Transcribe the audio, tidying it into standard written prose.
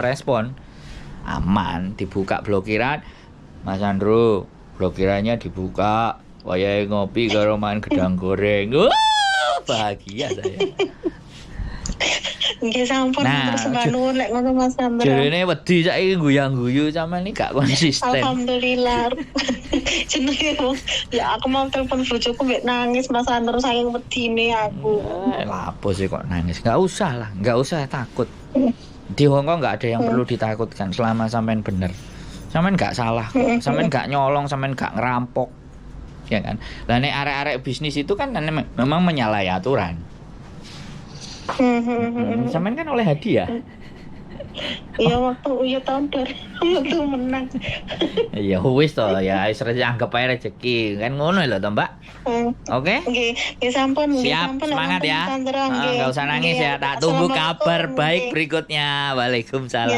respon, aman, dibuka blokiran. Mas Andro, blokirannya dibuka. Wayahe ngopi karo main gedang goreng. Bahagia saya. Nggih sampun terus nuwun lek ngono Mas Andro. Jarene wedi saiki guyang-guyu sampean iki gak konsisten. Alhamdulillah. Jenenge wong ya aku mau telepon bojoku mbek nangis Mas Andro saking wedine aku. Lapo sih kok nangis? Gak usah lah, gak usah takut. Di Hongkong gak ada yang perlu ditakutkan selama sampean bener. Sampean gak salah, sampean gak nyolong, sampean gak ngerampok. Ya kan? Lah nek arek-arek bisnis itu kan memang menyalahi aturan. Sampean kan oleh hadiah. Iya waktu tahun waktu menang. Ya wis to ya, wis anggap ae rezeki. Kan ngono lho to, Mbak. Oke? Nggih sampun, siap, semangat ya. Enggak usah nangis ya. Tak tunggu kabar baik berikutnya. Waalaikumsalam.